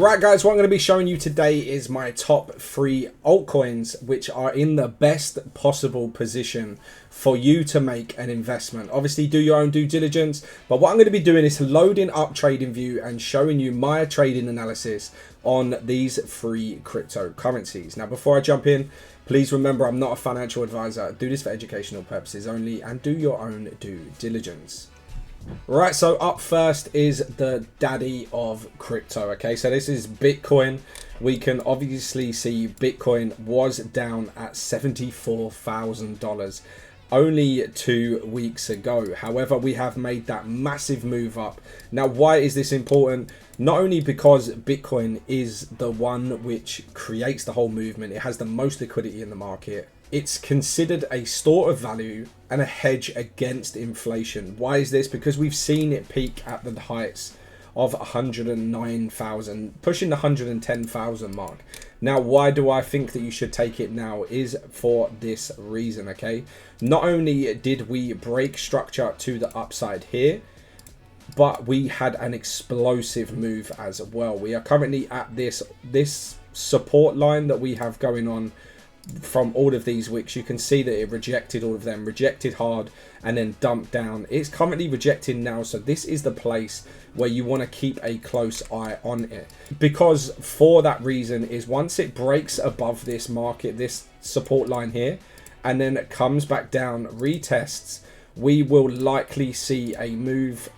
Right guys, what I'm going to be showing you today is my top 3 altcoins which are in the best possible position for you to make an investment. Obviously do your own due diligence, but what I'm going to be doing is loading up TradingView and showing you my trading analysis on these 3 cryptocurrencies. Now before I jump in, please remember I'm not a financial advisor. I do this for educational purposes only, and do your own due diligence. Right, so up first is the daddy of crypto. Okay, so this is Bitcoin. We can obviously see Bitcoin was down at $74,000 only 2 weeks ago. However, we have made that massive move up. Now, why is this important? Not only because Bitcoin is the one which creates the whole movement, it has the most liquidity in the market. It's considered a store of value and a hedge against inflation. Why is this? Because we've seen it peak at the heights of 109,000, pushing the 110,000 mark. Now, why do I think that you should take it now is for this reason, okay? Not only did we break structure to the upside here, but we had an explosive move as well. We are currently at this support line that we have going on from all of these wicks. You can see that it rejected all of them, rejected hard and then dumped down. It's currently rejecting now, so this is the place where you want to keep a close eye on it, because for that reason is once it breaks above this market, this support line here, and then it comes back down, retests, we will likely see a move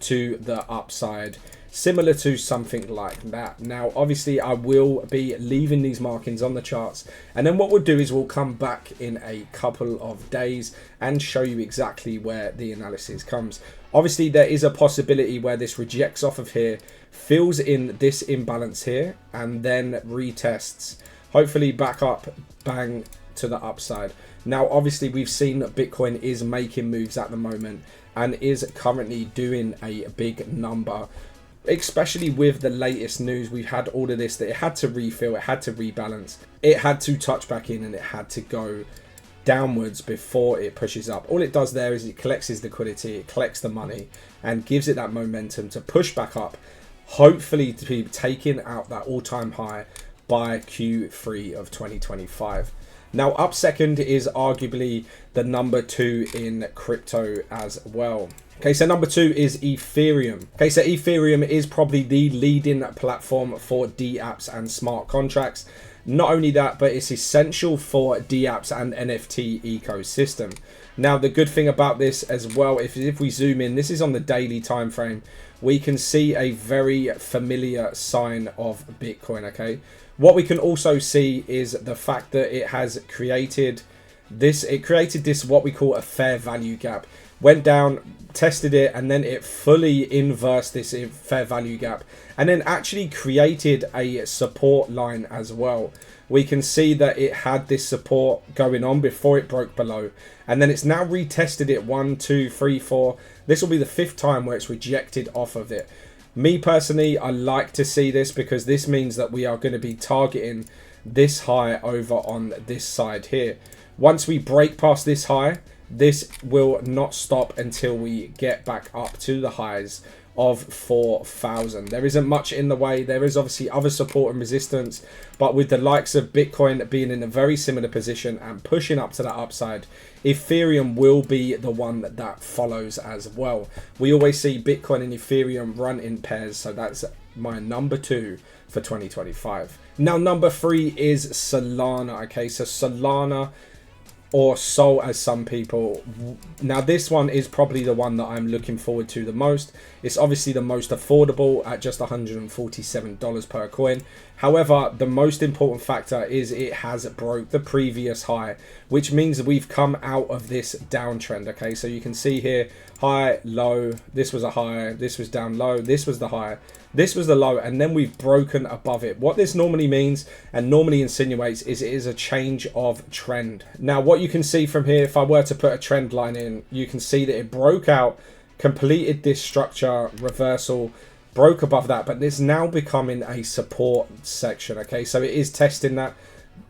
to the upside similar to something like that. Now obviously I will be leaving these markings on the charts, and then what we'll do is we'll come back in a couple of days and show you exactly where the analysis comes. Obviously there is a possibility where this rejects off of here, fills in this imbalance here, and then retests, hopefully back up, bang, to the upside. Now obviously we've seen that Bitcoin is making moves at the moment and is currently doing a big number, especially with the latest news. We've had all of this, that it had to refill, it had to rebalance, it had to touch back in, and it had to go downwards before it pushes up. All it does there is it collects its liquidity, it collects the money and gives it that momentum to push back up, hopefully to be taking out that all-time high by Q3 of 2025. Now up second is arguably the number 2 in crypto as well. Okay, so number 2 is Ethereum. Okay, so Ethereum is probably the leading platform for DApps and smart contracts. Not only that, but it's essential for DApps and NFT ecosystem. Now, the good thing about this as well, if we zoom in, this is on the daily time frame, we can see a very familiar sign of Bitcoin, okay? What we can also see is the fact that it has created this, what we call a fair value gap. Went down, tested it, and then it fully inversed this fair value gap and then actually created a support line as well. We can see that it had this support going on before it broke below, and then it's now retested it 1, 2, 3, 4. This will be the 5th time where it's rejected off of it. Me personally, I like to see this because this means that we are going to be targeting this high over on this side here. Once we break past this high, this will not stop until we get back up to the highs of 4,000. There isn't much in the way. There is obviously other support and resistance, but with the likes of Bitcoin being in a very similar position and pushing up to that upside, Ethereum will be the one that follows as well. We always see Bitcoin and Ethereum run in pairs, so that's my number 2 for 2025. Now number 3 is Solana. Okay, so Solana, or Sol as some people. Now this one is probably the one that I'm looking forward to the most. It's obviously the most affordable at just $147 per coin. However, the most important factor is it has broke the previous high, which means we've come out of this downtrend. Okay, so you can see here, high, low, this was a high, this was down low, this was the high, this was the low, and then we've broken above it. What this normally means and normally insinuates is it is a change of trend. Now what you can see from here, if I were to put a trend line in, you can see that it broke out, completed this structure reversal, broke above that, but it's now becoming a support section. Okay, so it is testing that.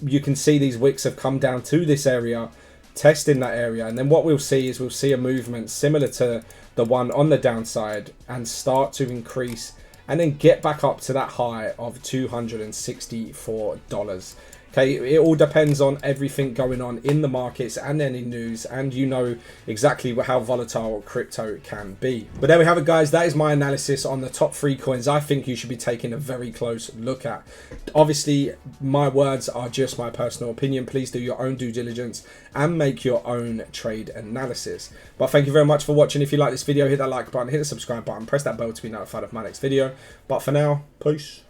You can see these wicks have come down to this area, testing that area, and then what we'll see is we'll see a movement similar to the one on the downside and start to increase and then get back up to that high of $264. Okay, it all depends on everything going on in the markets and any news, and you know exactly how volatile crypto can be. But there we have it, guys. That is my analysis on the top 3 coins I think you should be taking a very close look at. Obviously, my words are just my personal opinion. Please do your own due diligence and make your own trade analysis. But thank you very much for watching. If you like this video, hit that like button, hit the subscribe button, press that bell to be notified of my next video. But for now, peace.